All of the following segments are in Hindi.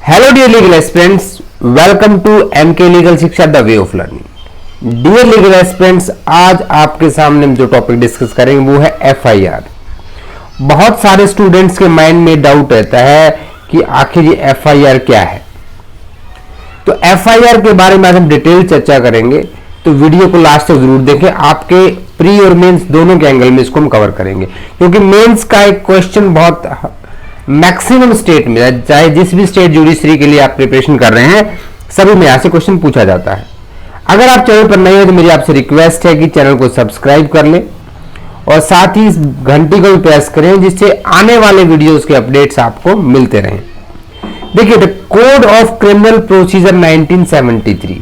Hello dear legal aspirants, welcome to MK legal Shiksha the way of learning. Dear legal aspirants, आज आपके सामने जो टॉपिक डिस्कस करेंगे वो है एफआईआर। बहुत सारे स्टूडेंट्स के माइंड में डाउट रहता है कि आखिर ये एफआईआर क्या है। तो एफआईआर के बारे में आज हम डिटेल चर्चा करेंगे, तो वीडियो को लास्ट तक जरूर देखें। आपके प्री और मेंस दोनों के एंगल में इसको हम कवर करेंगे, क्योंकि मेंस का एक क्वेश्चन बहुत मैक्सिमम स्टेट में, चाहे जिस भी स्टेट जुडिशरी के लिए आप प्रिपरेशन कर रहे हैं, सभी में यहां से क्वेश्चन पूछा जाता है। अगर आप चैनल पर नए हो तो मेरी आपसे रिक्वेस्ट है कि चैनल को सब्सक्राइब कर लें और साथ ही इस घंटी को भी प्रेस करें, जिससे आने वाले वीडियोस के अपडेट्स आपको मिलते रहें। देखिए, the code of criminal procedure 1973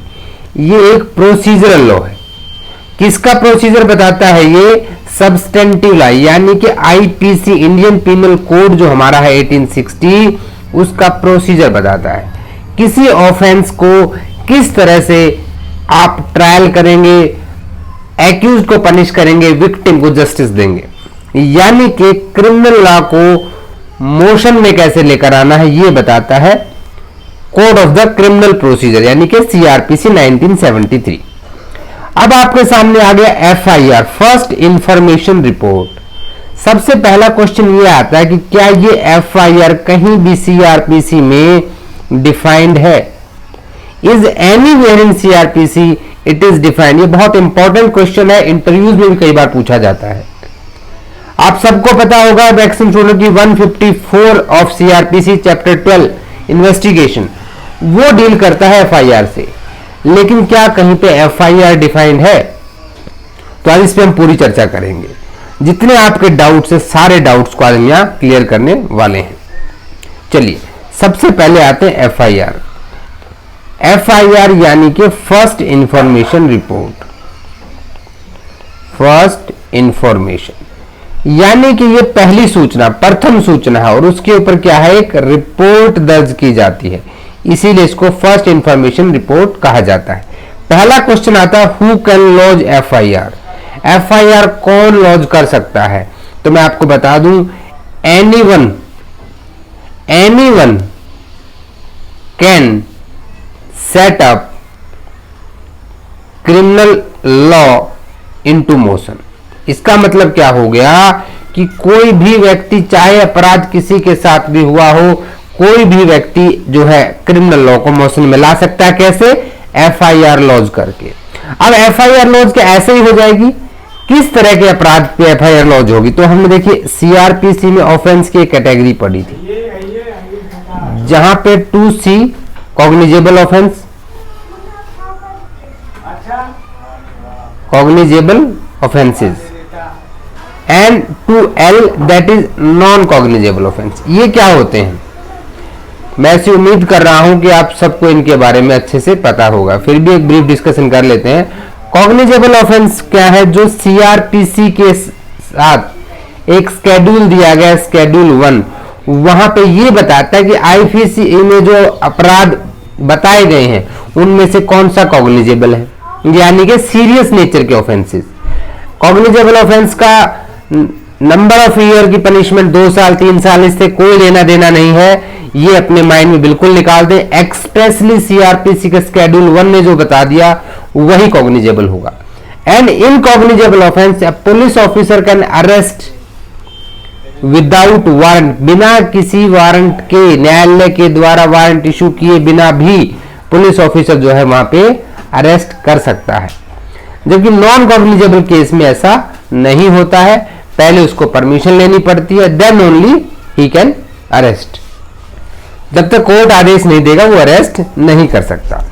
ये एक प्रोसीजरल लॉ है। किसका प्रोसीजर बताता है? ये सब्सटेंटिव लॉ, यानी कि आईपीसी इंडियन पिनल कोड जो हमारा है 1860, उसका प्रोसीजर बताता है किसी ऑफेंस को किस तरह से आप ट्रायल करेंगे, एक्यूज को पनिश करेंगे, विक्टिम को जस्टिस देंगे, यानी कि क्रिमिनल लॉ को मोशन में कैसे लेकर आना है, ये बताता है code of the criminal procedure, यानी कि सीआरपीसी 1973। अब आपके सामने आ गया एफआईआर, फर्स्ट इंफॉर्मेशन रिपोर्ट। सबसे पहला क्वेश्चन ये आता है कि क्या ये एफआईआर कहीं भी सीआरपीसी में डिफाइंड है? Is anywhere in CrPC it is defined? ये बहुत इंपॉर्टेंट क्वेश्चन है, इंटरव्यूज में भी कई बार पूछा जाता है। आप सबको पता होगा मैक्सिमम स्टूडेंट की 154 ऑफ सीआरपीसी चैप्टर 12 इन्वेस्टिगेशन वो डील करता है एफआईआर से, लेकिन क्या कहीं पे एफआईआर डिफाइंड है? तो आज इस पे हम पूरी चर्चा करेंगे। जितने आपके डाउट्स हैं सारे डाउट्स को आज हम यहां क्लियर करने वाले हैं। चलिए, सबसे पहले आते हैं एफआईआर। एफआईआर यानी कि first information report. First information यानी कि ये पहली सूचना, प्रथम सूचना है, और उसके ऊपर क्या है? एक रिपोर्ट दर्ज की जाती है, इसीलिए इसको फर्स्ट इंफॉर्मेशन रिपोर्ट कहा जाता है। पहला क्वेश्चन आता है, who can lodge FIR? FIR कौन लॉज कर सकता है? तो मैं आपको बता दूं, anyone can set up criminal law into motion. इसका मतलब क्या हो गया कि कोई भी व्यक्ति, चाहे अपराध किसी के साथ भी हुआ हो, कोई भी व्यक्ति जो है क्रिमिनल लॉ को मोशन में ला सकता है। कैसे? एफआईआर लॉज करके। अब एफआईआर लॉज के ऐसे ही हो जाएगी, किस तरह के अपराध पे एफआईआर लॉज होगी? तो हमने देखिए सीआरपीसी में ऑफेंस की कैटेगरी पढ़ी थी, जहां पे 2C cognizable offence, cognizable offences, and 2L that is non cognizable offence. ये क्या होते हैं? मैं ऐसी उम्मीद कर रहा हूं कि आप सबको इनके बारे में अच्छे से पता होगा, फिर भी एक ब्रीफ डिस्कशन कर लेते हैं। कॉग्निजेबल ऑफेंस क्या है? जो सीआरपीसी के साथ एक स्केड्यूल दिया गया, स्केड्यूल 1, वहां पे ये बताता है कि आईपीसी में जो अपराध बताए गए हैं उनमें से कौन सा कॉग्निजेबल है, यानी कि सीरियस नेचर के ऑफेंसेस। कॉग्निजेबल ऑफेंस का नंबर ऑफ ईयर की पनिशमेंट 2 साल 3 साल, इससे कोई लेना देना नहीं है, ये अपने माइंड में बिल्कुल निकाल दें। एक्सप्रेसली सीआरपीसी के स्केड्यूल 1 ने जो बता दिया वही कॉग्निजेबल होगा। And in cognizable offence police officer can arrest without warrant, बिना किसी वारंट के, न्यायालय के द्वारा वारंट इशू किए बिना भी पुलिस ऑफिसर जो है वहां पे अरेस्ट कर सकता है। जबकि नॉन कॉग्निजेबल केस में ऐसा नहीं होता है, पहले उसको परमिशन लेनी पड़ती है, then only he can arrest. जब तक कोर्ट आदेश नहीं देगा वो अरेस्ट नहीं कर सकता।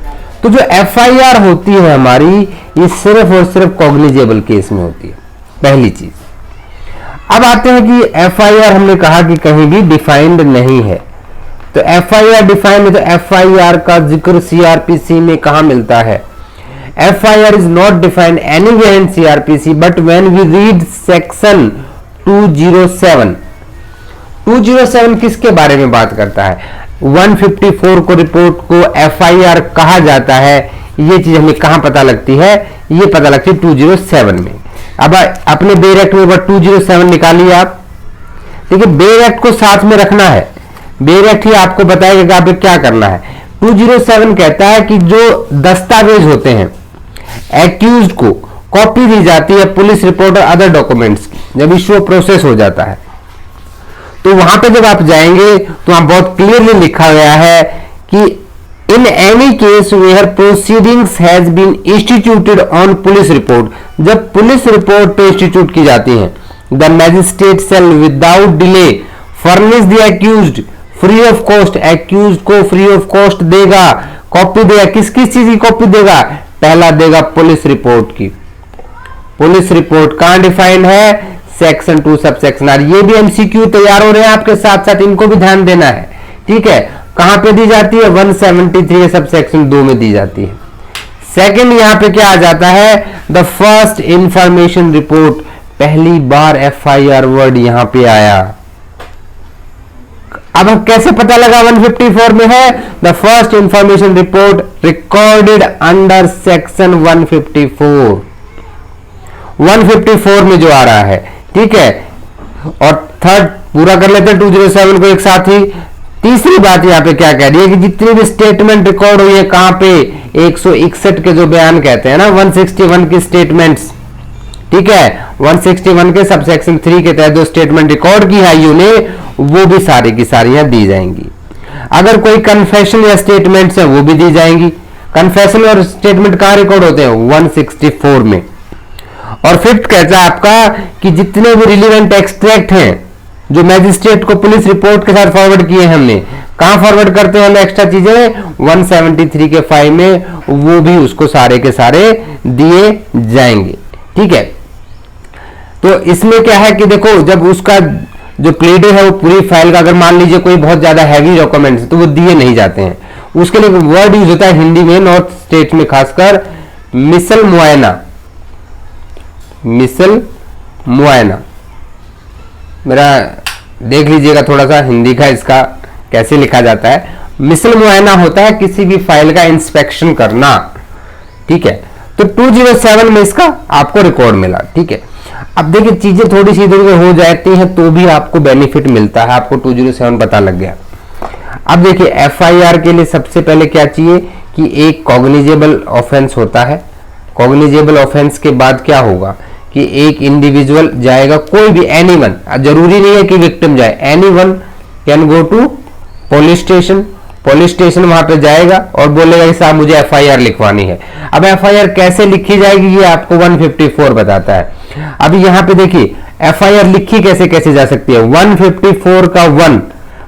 तो जो एफआईआर होती है हमारी, ये सिर्फ और सिर्फ कॉग्निजेबल केस में होती है, पहली चीज। अब आते हैं कि एफआईआर हमने कहा कि कहीं भी डिफाइंड नहीं है, तो एफआईआर डिफाइंड है, तो एफआईआर का जिक्र सीआरपीसी में कहां मिलता है? FIR is not defined anywhere in CrPC, but when we read section 207, 207 किसके बारे में बात करता है? 154 को रिपोर्ट को एफआईआर कहा जाता है। ये चीज हमें कहां पता लगती है? ये पता लगती है 207 में। अब अपने बेयर एक्ट में 207 निकालिए आप। देखिए, बेयर एक्ट को साथ में रखना है, बेयर ही आपको बताएगा कि आपको क्या करना है। 207 कहता है कि जो दस्तावेज होते हैं एक्यूज्ड को कॉपी दी जाती है पुलिस रिपोर्ट और अदर डॉक्यूमेंट्स की, जब इश्यू प्रोसेस हो जाता है तो वहां पे जब आप जाएंगे तो वहां बहुत क्लियरली लिखा गया है कि in any case where proceedings has been instituted on police report, जब पुलिस रिपोर्ट पे इंस्टीट्यूट की जाती है, the magistrate shall without delay furnish the accused free of cost, accused को फ्री ऑफ कॉस्ट देगा, कॉपी देगा। किस किस चीज की कॉपी देगा? पहला देगा पुलिस रिपोर्ट की। पुलिस रिपोर्ट कहां डिफाइंड है? Section 2 subsection R. ये भी एमसीक्यू तैयार हो रहे हैं आपके साथ साथ, इनको भी ध्यान देना है, ठीक है। कहां पे दी जाती है? 173 सबसेक्शन 2 में दी जाती है। सेकंड यहां पे क्या आ जाता है? द फर्स्ट इंफॉर्मेशन रिपोर्ट, पहली बार एफआईआर वर्ड यहां पे आया। अब कैसे पता लगा 154 में है? The first information report recorded under section 154 में जो आ रहा है, ठीक है। और थर्ड पूरा कर लेते हैं 207 को एक साथ ही। तीसरी बात यहां पे क्या कह रही है कि जितनी भी स्टेटमेंट रिकॉर्ड हुई है कहां पे? 161 के जो बयान कहते हैं ना, 161 की स्टेटमेंट्स, ठीक है। 161 के सबसेक्शन 3 के तहत जो स्टेटमेंट रिकॉर्ड की है यू ने, वो भी सारी की सारी यहां दी जाएंगी। अगर कोई कन्फेशन या स्टेटमेंट्स है वो भी दी जाएंगी। कन्फेशन और स्टेटमेंट कहां रिकॉर्ड होते हैं? 164 में। और फिफ्थ कहता है आपका कि जितने भी रिलीवेंट एक्सट्रैक्ट हैं जो मैजिस्ट्रेट को पुलिस रिपोर्ट के साथ फॉरवर्ड किए हैं, हमने कहां फॉरवर्ड करते हैं हम एक्स्ट्रा चीजें? 173 के फाइल में, वो भी उसको सारे के सारे दिए जाएंगे, ठीक है। तो इसमें क्या है कि देखो, जब उसका जो प्लेडो है वो पूरी फाइल का, अगर मान लीजिए कोई बहुत ज्यादा हैवी डॉक्यूमेंट्स तो वो दिए नहीं जाते हैं। उसके लिए वर्ड यूज होता है हिंदी में, नॉर्थ स्टेट में खासकर, मिसल मुआयना। मिसल मुआयना, मेरा देख लीजिएगा थोड़ा सा हिंदी का इसका कैसे लिखा जाता है। मिसल मुआयना होता है किसी भी फाइल का इंस्पेक्शन करना, ठीक है। तो 207 में इसका आपको रिकॉर्ड मिला, ठीक है। अब देखिए चीजें थोड़ी सी इधर उधर हो जाती हैं तो भी आपको बेनिफिट मिलता है, आपको 207 पता लग गया। अब देखिए एफआईआर के लिए सबसे पहले क्या चाहिए कि एक कॉग्निजेबल ऑफेंस होता है। कॉग्निजेबल ऑफेंस के बाद क्या होगा कि एक इंडिविजुअल जाएगा, कोई भी एनीवन, जरूरी नहीं है कि विक्टिम जाए, anyone can go to police station. Police station वहां पे जाएगा और बोलेगा कि साहब मुझे एफआईआर लिखवानी है। अब एफआईआर कैसे लिखी जाएगी ये आपको 154 बताता है। अभी यहां पे देखिए एफआईआर लिखी कैसे कैसे जा सकती है। 154 का 1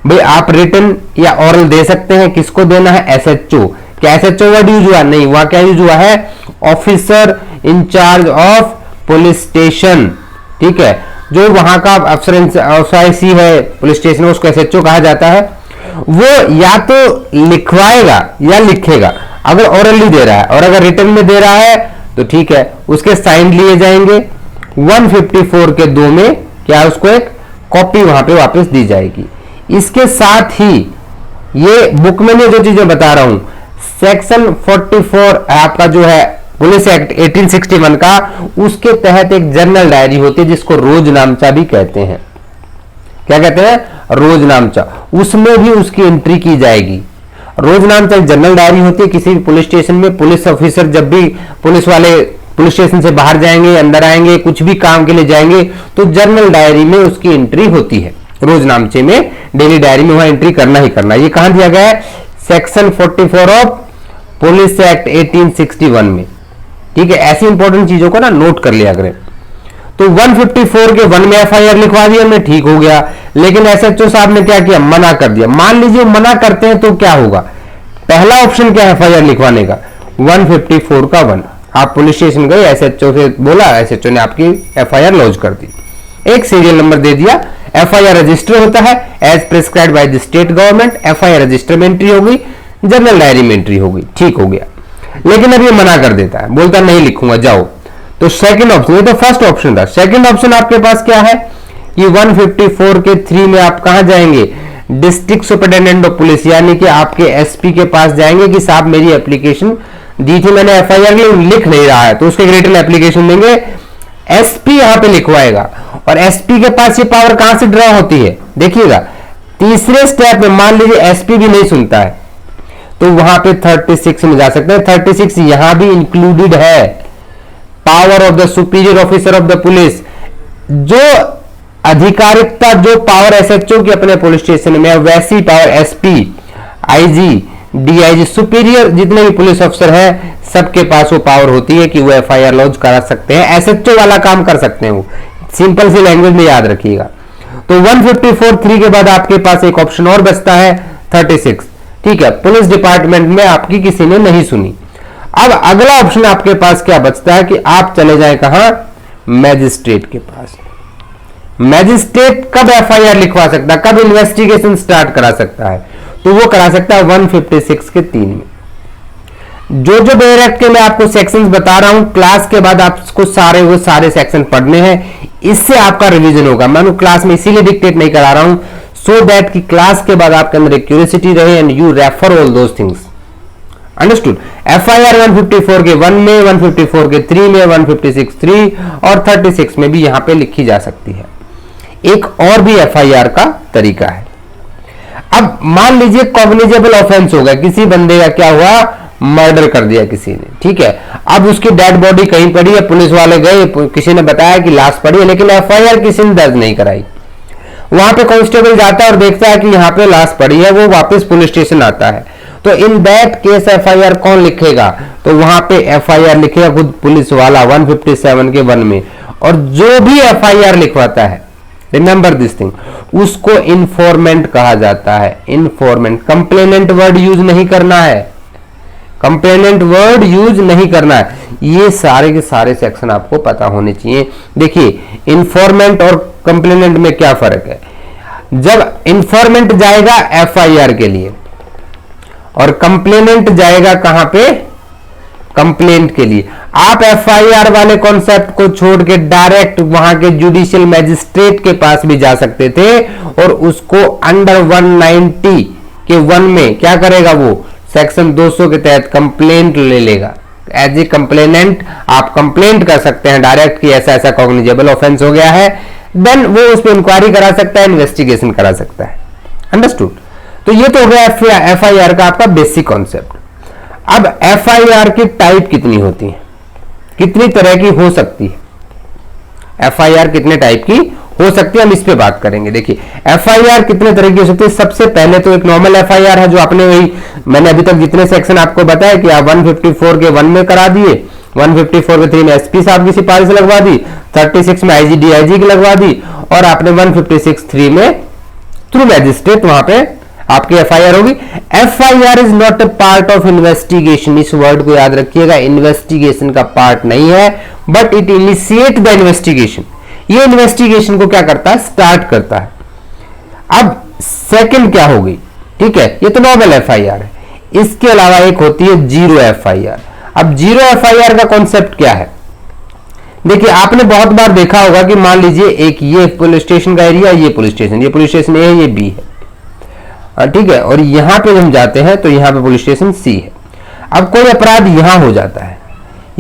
भाई आप रिटन या ऑरल दे सकते हैं। किसको देना है? एसएचओ। क्या एसएचओ वर्ड यूज हुआ? नहीं, वहां क्या यूज हुआ है? Officer in charge of police station, ठीक है। जो वहां का अफसर है पुलिस स्टेशन, उसको एसएचओ कहा जाता है। वो या तो लिखवाएगा या लिखेगा, अगर ओरली दे रहा है, और अगर रिटन में दे रहा है तो ठीक है, उसके साइन लिए जाएंगे। 154 के 2 में क्या उसको एक कॉपी वहां पे वापस दी जाएगी। इसके साथ ही ये बुक में मैं जो चीजें बता रहा हूं, सेक्शन 44 आपका जो है पुलिस एक्ट 1861 का, उसके तहत एक जर्नल डायरी होती है जिसको रोजनामचा भी कहते हैं। क्या कहते हैं? रोजनामचा। उसमें भी उसकी एंट्री की जाएगी। रोजनामचा एक जनरल डायरी होती है किसी भी पुलिस स्टेशन में। पुलिस ऑफिसर जब भी पुलिस वाले पुलिस स्टेशन से बाहर जाएंगे, अंदर आएंगे, कुछ भी काम के लिए जाएंगे, तो जर्नल डायरी में उसकी एंट्री होती है। रोजनामचे में, डेली डायरी में वहां एंट्री करना ही करना। ये कहां दिया गया है? सेक्शन 44 ऑफ पुलिस एक्ट 1861 में, ठीक है। ऐसी इंपॉर्टेंट चीजों को ना नोट कर लिया करें। तो 154 के 1 में एफआईआर लिखवा दिया हमने, ठीक हो गया। लेकिन एसएचओ साहब ने क्या किया? मना कर दिया। मान लीजिए मना करते हैं तो क्या होगा? पहला ऑप्शन क्या है एफआईआर लिखवाने का? 154 का 1। आप पुलिस स्टेशन गए, एसएचओ से बोला, एसएचओ ने आपकी एफआईआर लॉन्च कर दी, एक सीरियल नंबर दे दिया। एफआईआर रजिस्टर होता है as prescribed by the state government. FIR register में एंट्री होगी, जनरल डायरी में एंट्री होगी, ठीक हो गया। लेकिन अब ये मना कर देता है, बोलता नहीं लिखूंगा, जाओ। तो सेकंड ऑप्शन, ये तो फर्स्ट ऑप्शन था। सेकंड ऑप्शन आपके पास क्या है कि 154 के 3 में आप कहां जाएंगे? डिस्ट्रिक्ट सुपरिटेंडेंट ऑफ पुलिस, यानी कि आपके एसपी के पास जाएंगे कि साहब मेरी एप्लीकेशन दी थी मैंने, एफआईआर लिख नहीं रहा है, तो उसके रिटन एप्लीकेशन देंगे। एसपी यहां पे लिखवाएगा, और एसपी के पास ये पावर कहां से ड्रॉ होती है? देखिएगा, तीसरे स्टेप में मान लीजिए एसपी भी नहीं सुनता है, तो वहां पे 36 में जा सकते हैं। 36 यहां भी इंक्लूडेड है, power of the superior officer of the police, जो आधिकारिकता, जो पावर एसएचओ की अपने पुलिस स्टेशन में, वैसी power SP, IG, DIG, superior जितने भी पुलिस अफसर हैं सबके पास वो पावर होती है कि वो एफआईआर लॉन्च करा सकते हैं, एसएचओ वाला काम कर सकते हैं। वो सिंपल सी लैंग्वेज में याद रखिएगा। तो 154(3) के बाद आपके पास एक ऑप्शन और बचता है 36, ठीक है, पुलिस डिपार्टमेंट में आपकी किसी ने नहीं सुनी। अब अगला ऑप्शन आपके पास क्या बचता है कि आप चले जाएं कहां, मैजिस्ट्रेट के पास। मैजिस्ट्रेट कब एफआईआर लिखवा सकता है, कब इन्वेस्टिगेशन स्टार्ट करा सकता है, तो वो करा सकता है 156 के 3 में। जो जो डायरेक्ट के मैं आपको सेक्शंस बता रहा हूं, क्लास के बाद आपको वो सारे सेक्शन पढ़ने हैं, इससे आपका रिवीजन होगा। मैं क्लास में इसीलिए डिक्टेट नहीं करा रहा हूं, सो दैट कि क्लास के बाद आपके अंदर एक क्यूरियोसिटी रहे and you refer all those things. Understood. FIR 154 के 1 में, 154 के 3 में, 156 3 और 36 में भी यहां पे लिखी जा सकती है। एक और भी एफआईआर का तरीका है। अब मान लीजिए कॉग्निजेबल ऑफेंस हो गया, किसी बंदे का क्या हुआ, मर्डर कर दिया किसी ने, ठीक है। अब उसकी डेड बॉडी कहीं पड़ी है, पुलिस वाले गए, किसी ने बताया कि लाश पड़ी है, लेकिन एफआईआर किसी ने दर्ज नहीं कराई। वहां पे कांस्टेबल जाता है और देखता है कि यहाँ पे लाश पड़ी है, वो वापस पुलिस स्टेशन आता है, तो इन दैट केस एफआईआर कौन लिखेगा, तो वहां पे एफआईआर लिखेगा खुद पुलिस वाला 157 के 1 में। और जो भी एफआईआर लिखवाता है, रिमेंबर दिस थिंग, उसको इन्फॉर्मेंट कहा जाता है। इन्फॉर्मेंट, कंप्लेनेंट वर्ड यूज नहीं करना है, कंप्लेनेंट वर्ड यूज नहीं करना है। ये सारे के सारे सेक्शन आपको पता होने चाहिए। देखिए इन्फॉर्मेंट और कंप्लेनेंट में क्या फर्क है। जब इन्फॉर्मेंट जाएगा एफआईआर के लिए और कंप्लेनेंट जाएगा कहां पे, कंप्लेंट के लिए। आप एफआईआर वाले कॉन्सेप्ट को छोड़ के डायरेक्ट वहां के जुडिशियल मैजिस्ट्रेट के पास भी जा सकते थे और उसको अंडर 190 के 1 में क्या करेगा, वो सेक्शन 200 के तहत कंप्लेंट ले लेगा। एज ए कंप्लेनेंट आप कंप्लेंट कर सकते हैं डायरेक्ट कि ऐसा ऐसा कॉग्निजेबल ऑफेंस हो गया है, देन वो उस पर इंक्वायरी करा सकता है, इन्वेस्टिगेशन करा सकता है। अंडरस्टूड। तो ये तो हो गया एफआईआर का आपका बेसिक कॉन्सेप्ट। अब एफआईआर की टाइप कितनी होती है, कितनी तरह की हो सकती है, एफआईआर कितने टाइप की हो सकती है, हम इस पे बात करेंगे। देखिए एफआईआर कितने तरह की हो सकती है। सबसे पहले तो एक नॉर्मल एफआईआर है, जो आपने वही मैंने अभी तक जितने सेक्शन आपको बताया कि आप 154 के 1 में करा दिए, 154 के 3 में एसपी साहब की सिफारिश लगवा दी, 36 में आईजी डीआईजी की लगवा दी, और आपने 156 3 में थ्रू मैजिस्ट्रेट वहां पे आपकी एफआईआर होगी। FIR is not a part of investigation, इस वर्ड को याद रखिएगा, इन्वेस्टिगेशन का पार्ट नहीं है, but it initiate the investigation. ये इन्वेस्टिगेशन को क्या करता है, स्टार्ट करता है। अब सेकंड क्या होगी, ठीक है, ये तो नॉर्मल एफआईआर है। इसके अलावा एक होती है जीरो एफआईआर। अब जीरो एफआईआर का कॉन्सेप्ट क्या है, देखिए आपने बहुत बार देखा होगा कि मान लीजिए एक ये पुलिस स्टेशन का एरिया, ये पुलिस स्टेशन ए है, ये बी है, ठीक है, और यहां पे हम जाते हैं तो यहां पे पुलिस स्टेशन सी है। अब कोई अपराध यहां हो जाता है,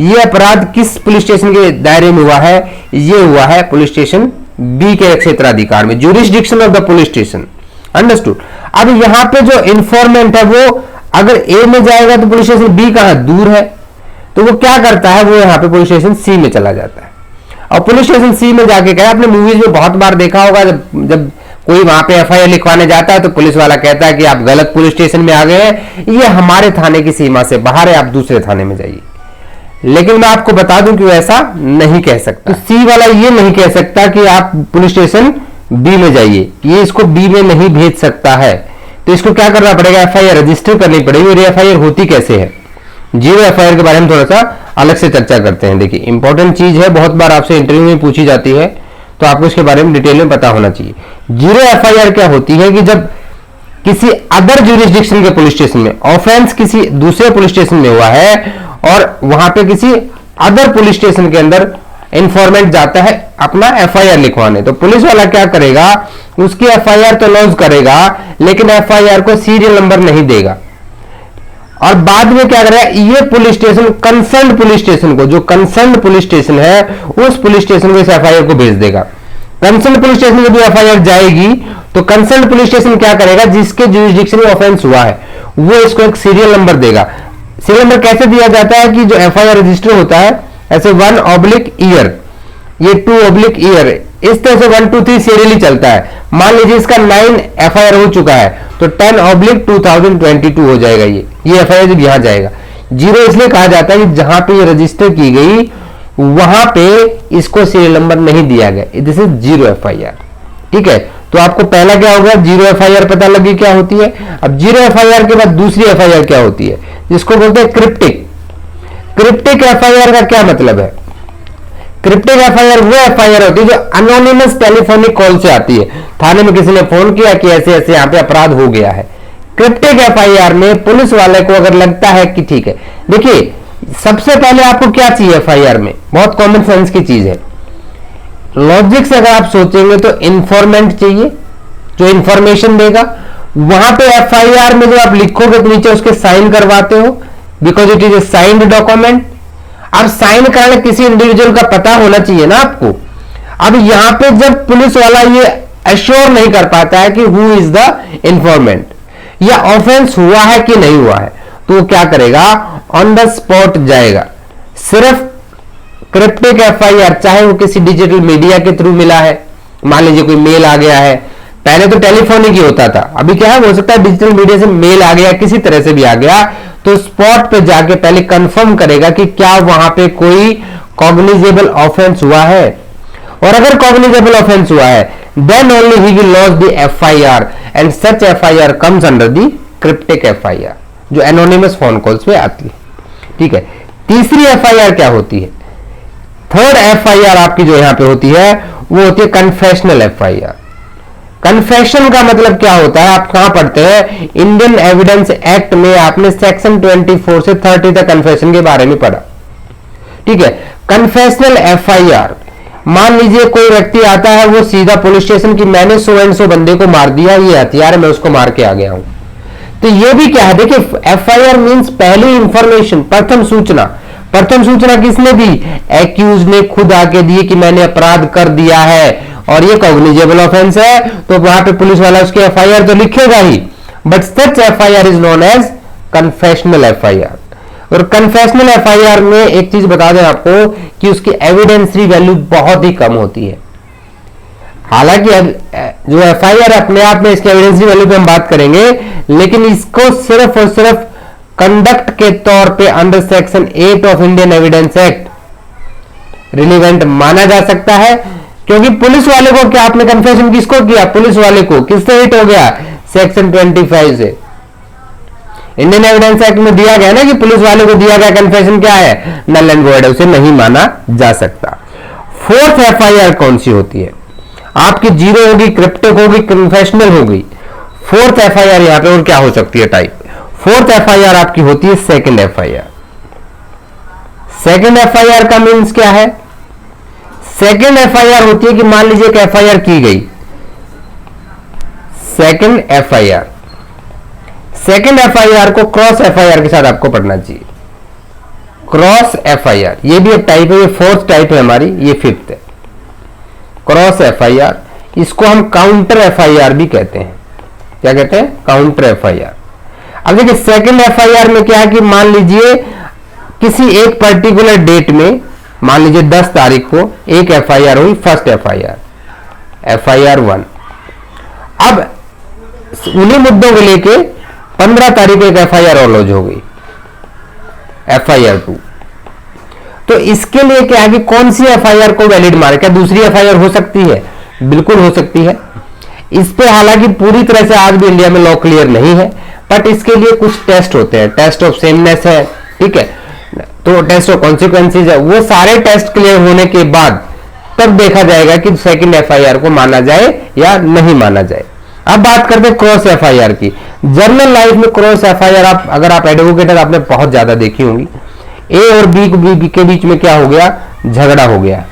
ये अपराध किस पुलिस स्टेशन के दायरे में हुआ है, ये हुआ है पुलिस स्टेशन बी के क्षेत्राधिकार में, jurisdiction of the police station. Understood. अब यहां पे जो इंफॉर्मेंट है वो अगर ए में जाएगा तो पुलिस स्टेशन बी कहां दूर है, तो वो क्या करता है, वो यहां पे पुलिस स्टेशन सी में चला जाता है। और पुलिस स्टेशन सी में जाके क्या, आपने मूवीज में बहुत बार देखा होगा, जब कोई वहां पे एफआईआर लिखवाने जाता है तो पुलिस वाला कहता है कि आप गलत पुलिस स्टेशन में आ गए हैं, ये हमारे थाने की सीमा से बाहर है, आप दूसरे थाने में जाइए। लेकिन मैं आपको बता दूं कि वो ऐसा नहीं कह सकता। तो सी वाला ये नहीं कह सकता कि आप पुलिस स्टेशन बी में जाइए, ये इसको बी में नहीं भेज सकता है। तो इसको क्या करना पड़ेगा, एफआईआर रजिस्टर करनी पड़ेगी। और एफआईआर होती कैसे है, जीरो एफआईआर के बारे में थोड़ा सा अलग से चर्चा करते हैं। देखिए इंपॉर्टेंट चीज है, बहुत बार आपसे इंटरव्यू में पूछी जाती है, तो आपको इसके बारे में डिटेल में पता होना चाहिए। जीरो एफआईआर क्या होती है कि जब किसी अदर ज्यूरिसडिक्शन के पुलिस स्टेशन में ऑफेंस किसी दूसरे पुलिस स्टेशन में हुआ है और वहां पे किसी अदर पुलिस स्टेशन के अंदर इंफॉर्मेंट जाता है अपना एफआईआर लिखवाने, तो पुलिस वाला क्या करेगा, उसकी एफआईआर तो लॉन्च करेगा लेकिन एफआईआर को सीरियल नंबर नहीं देगा। और बाद में क्या करेगा, ये police station concern police station को, जो कंसर्न पुलिस स्टेशन है उस पुलिस स्टेशन को इस एफआईआर को भेज देगा। कंसर्न पुलिस स्टेशन में जब एफआईआर जाएगी तो कंसर्न पुलिस स्टेशन क्या करेगा, जिसके जुरिसडिक्शन में ऑफेंस हुआ है वो इसको एक सीरियल नंबर देगा। सीरियल नंबर कैसे दिया जाता है कि जो एफआईआर रजिस्टर होता है ऐसे 1/ईयर, ये 2/ईयर, इस तरह से 1 2 3 सीरियली चलता है। मान लीजिए इसका 9 एफआईआर हो चुका है तो 10/2022 हो जाएगा। ये एफआईआर जब यहां जाएगा, 0 इसलिए कहा जाता है कि जहां पे ये रजिस्टर की गई वहां पे इसको सीरियल नंबर नहीं दिया गया, दिस इज 0 एफआईआर। ठीक है, तो आपको पहला क्या होगा, 0 एफआईआर पता लगी क्या होती है। अब 0 एफआईआर के बाद दूसरी एफआईआर क्या होती है, जिसको बोलते हैं क्रिप्टिक। क्रिप्टिक एफआईआर का क्या मतलब है, क्रिप्टिक एफआईआर वो एफआईआर होती है जो अनोनिमस टेलीफोनिक कॉल से आती है। थाने में किसी ने फोन किया कि ऐसे ऐसे यहां पे अपराध हो गया है। क्रिप्टिक एफआईआर में पुलिस वाले को अगर लगता है कि ठीक है, देखिए सबसे पहले आपको क्या चाहिए एफआईआर में, बहुत कॉमन सेंस की चीज है। लॉजिक से अगर आप सोचेंगे तो इंफॉर्मेंट चाहिए जो इंफॉर्मेशन देगा। वहां पे एफआईआर में जो आप लिखोगे तो नीचे उसके साइन करवाते हो, because it is a signed document. अब साइन कराने किसी इंडिविजुअल का पता होना चाहिए ना आपको। अब यहां पे जब पुलिस वाला ये एश्योर नहीं कर पाता है कि हु इज द इंफॉर्मेंट या ऑफेंस हुआ है कि नहीं हुआ है, तो वो क्या करेगा, ऑन द स्पॉट जाएगा। सिर्फ क्रिप्टिक एफआईआर, चाहे वो किसी डिजिटल मीडिया के थ्रू मिला है, मान लीजिए कोई मेल आ गया है, पहले तो टेलीफोनिक ही होता था, अभी क्या है हो सकता है डिजिटल मीडिया से मेल आ गया, किसी तरह से भी आ गया, तो स्पॉट पे जाके पहले कंफर्म करेगा कि क्या वहां पे कोई कॉग्निजेबल ऑफेंस हुआ है, और अगर कॉग्निजेबल ऑफेंस हुआ है then only he will lodge the FIR and such FIR comes under the cryptic FIR जो एनोनिमस फोन कॉल्स पे आती है। ठीक है, तीसरी एफआईआर क्या होती है, थर्ड एफआईआर आपकी जो यहां पे होती है वो होती है कन्फेशनल एफआईआर। कन्फेशन का मतलब क्या होता है, आप कहां पढ़ते हैं, इंडियन एविडेंस एक्ट में आपने सेक्शन 24 से 30 तक कन्फेशन के बारे में पढ़ा। ठीक है, कन्फेशनल एफआईआर, मान लीजिए कोई व्यक्ति आता है, वो सीधा पुलिस स्टेशन की मैंने सो एंड सो बंदे को मार दिया, ये हथियार है मैं उसको मार के आ गया हूं, तो ये भी क्या है, देखिए एफआईआर मींस पहली इंफॉर्मेशन, प्रथम सूचना। प्रथम सूचना किसने दी, एक्यूज ने खुद आके दी कि मैंने अपराध कर दिया है और ये कॉग्निजेबल ऑफेंस है, तो वहां पे पुलिस वाला उसके एफआईआर तो लिखेगा ही, but such FIR is known as confessional FIR. और कन्फेशनल एफआईआर में एक चीज बता दें आपको कि उसकी एविडेंसरी वैल्यू बहुत ही कम होती है। हालांकि जो एफआईआर अपने आप में इसकी एविडेंसरी वैल्यू पे हम बात करेंगे, लेकिन इसको सिर्फ और सिर्फ कंडक्ट के तौर पे under section 8 of Indian evidence act relevant माना जा सकता है, क्योंकि पुलिस वाले को क्या आपने कन्फेशन किसको किया, पुलिस वाले को, किससे हिट हो गया, सेक्शन 25 से। इंडियन एविडेंस एक्ट में दिया गया ना कि पुलिस वाले को दिया गया कन्फेशन क्या है, नल एंड वॉइड है, उसे नहीं माना जा सकता। फोर्थ एफआईआर कौन सी होती है, आपकी 0 होगी, क्रिप्टिक होगी, कन्फेशनल होगी। फोर्थ एफआईआर यहां पे और क्या हो सकती है टाइप, फोर्थ एफआईआर आपकी होती है सेकंड एफआईआर। सेकंड एफआईआर का मींस क्या है, सेकंड एफआईआर होती है कि मान लीजिए एक एफआईआर की गई, सेकंड एफआईआर, सेकंड एफआईआर को क्रॉस एफआईआर के साथ आपको पढ़ना चाहिए। क्रॉस एफआईआर ये भी एक टाइप है, ये फोर्थ टाइप है हमारी, ये फिफ्थ है। क्रॉस एफआईआर, इसको हम काउंटर एफआईआर भी कहते हैं। क्या कहते हैं, काउंटर एफआईआर। अब देखिए सेकंड एफआईआर में क्या है कि मान लीजिए किसी एक पर्टिकुलर डेट में, मान लीजिए 10 तारीख को एक एफआईआर हुई, फर्स्ट एफआईआर, एफआईआर 1। अब उन्हीं मुद्दों को लेके 15 तारीख को एक एफआईआर और लॉन्च हो गई, एफआईआर 2। तो इसके लिए क्या है कि कौन सी एफआईआर को वैलिड माने, क्या दूसरी एफआईआर हो सकती है, बिल्कुल हो सकती है। इस पे हालांकि पूरी तरह से आज भी इंडिया में लॉ क्लियर नहीं है, बट इसके लिए कुछ टेस्ट होते हैं, टेस्ट ऑफ सेमनेस है, ठीक है, तो टेस्ट ऑफ कॉन्सिक्वेंसेज है, वो सारे टेस्ट क्लियर होने के बाद तब देखा जाएगा कि सेकंड एफआईआर को माना जाए या नहीं माना जाए। अब बात करते हैं क्रॉस एफआईआर की। जर्नल लाइफ में क्रॉस एफआईआर आप अगर आप एडवोकेट है, आपने बहुत ज्यादा देखी होंगी। ए और बी के बीच में क्या हो गया, झगड़ा हो गया।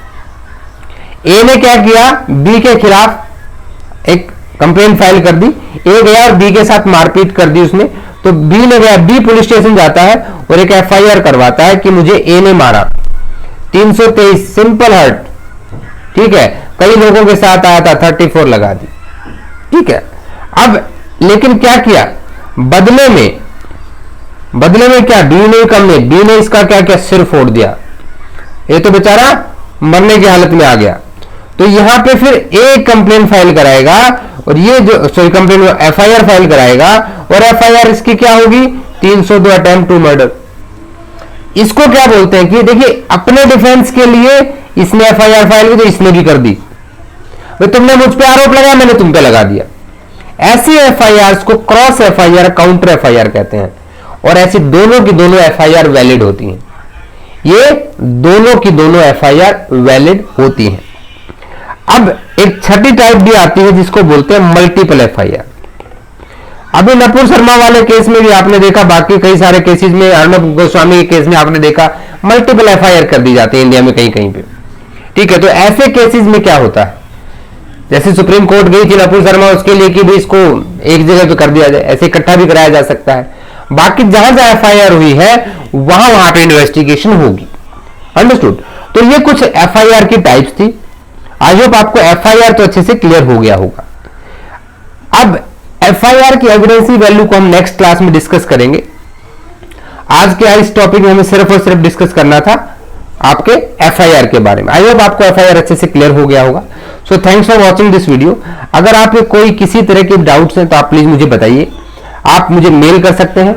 ए ने क्या किया, बी के खिलाफ एक कंप्लेंट फाइल कर दी, ए गया और बी के साथ मारपीट कर दी उसने, तो बी ने गया, बी पुलिस स्टेशन जाता है और एक एफआईआर करवाता है कि मुझे ए ने मारा, 323 सिंपल हर्ट, ठीक है, कई लोगों के साथ आया था 34 लगा दी। ठीक है, अब लेकिन क्या किया बदले में क्या डी ने कम ने डी ने इसका क्या किया, सिर फोड़ दिया। ये तो बेचारा मरने की हालत में आ गया। तो यहां पे फिर एक कंप्लेन फाइल कराएगा और ये जो सॉरी कंप्लेन एफआईआर फाइल कराएगा और एफआईआर इसकी क्या होगी 302 अटेम्प्ट टू मर्डर। इसको क्या बोलते हैं कि देखिए अपने डिफेंस के लिए इसने एफआईआर फाइल की तो इसने भी कर दी, तो तुमने मुझ पे आरोप लगाया मैंने तुम पे लगा दिया। ऐसी एफआईआर को क्रॉस एफआईआर काउंटर एफआईआर कहते हैं और ऐसी दोनों की दोनों एफआईआर वैलिड होती हैं। ये दोनों की दोनों एफआईआर वैलिड होती हैं। अब एक छठी टाइप भी आती है जिसको बोलते हैं मल्टीपल एफआईआर। अभी नपुर शर्मा वाले केस में भी आपने देखा, बाकी कई सारे केसेस में, अर्णब गोस्वामी के केस में आपने देखा मल्टीपल एफआईआर कर दी जाती है इंडिया में कहीं कहीं पे। ठीक है, तो ऐसे केसेस में क्या होता है, जैसे सुप्रीम कोर्ट गई थी नपुर शर्मा उसके लिए कि भी इसको एक जगह पे कर दिया जाए, ऐसे इकट्ठा भी कराया जा सकता है। बाकी जहां जहां एफआईआर हुई है वहां पे इन्वेस्टिगेशन होगी। अंडरस्टूड। तो ये कुछ एफआईआर की टाइप्स थी। आई होप आपको एफआईआर तो अच्छे से क्लियर हो गया होगा। अब एफआईआर की एविडेंसी वैल्यू को हम नेक्स्ट क्लास में डिस्कस करेंगे। आज के इस टॉपिक में हमें सिर्फ और सिर्फ डिस्कस करना था आपके एफआईआर के बारे में। आई होप आपको एफआईआर अच्छे से क्लियर हो गया होगा। So thanks for watching this video. अगर आपके कोई किसी तरह के डाउट्स हैं तो आप प्लीज मुझे बताइए, आप मुझे मेल कर सकते हैं।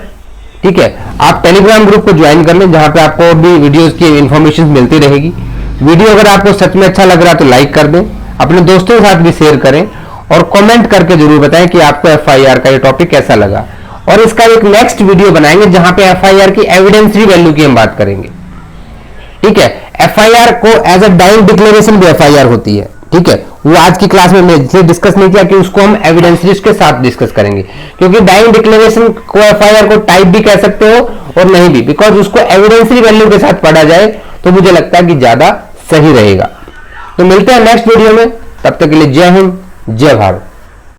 ठीक है, आप टेलीग्राम ग्रुप को ज्वाइन कर लें जहां पे आपको और भी वीडियोस की इंफॉर्मेशन मिलती रहेगी। वीडियो अगर आपको सच में अच्छा लग रहा है तो लाइक कर दें, अपने दोस्तों के साथ भी शेयर करें और कमेंट करके जरूर बताएं कि आपको एफआईआर का ये टॉपिक कैसा लगा। और इसका एक नेक्स्ट वीडियो बनाएंगे जहां पे एफआईआर की एविडेंसरी वैल्यू की हम बात करेंगे। ठीक है, एफआईआर को एज अ डाइंग डिक्लेरेशन भी एफआईआर होती है। ठीक है, वो आज की क्लास में मैं डिस्कस नहीं किया कि उसको हम एविडेंस लिस्ट के साथ डिस्कस करेंगे, क्योंकि डाइंग डिक्लेरेशन को एफआईआर को टाइप भी कह सकते हो और नहीं भी, बिकॉज उसको एविडेंसरी वैल्यू के साथ पढ़ा जाए तो मुझे लगता है कि ज्यादा सही रहेगा। तो मिलते हैं नेक्स्ट वीडियो में, तब तक के लिए जय हिंद जय भारत।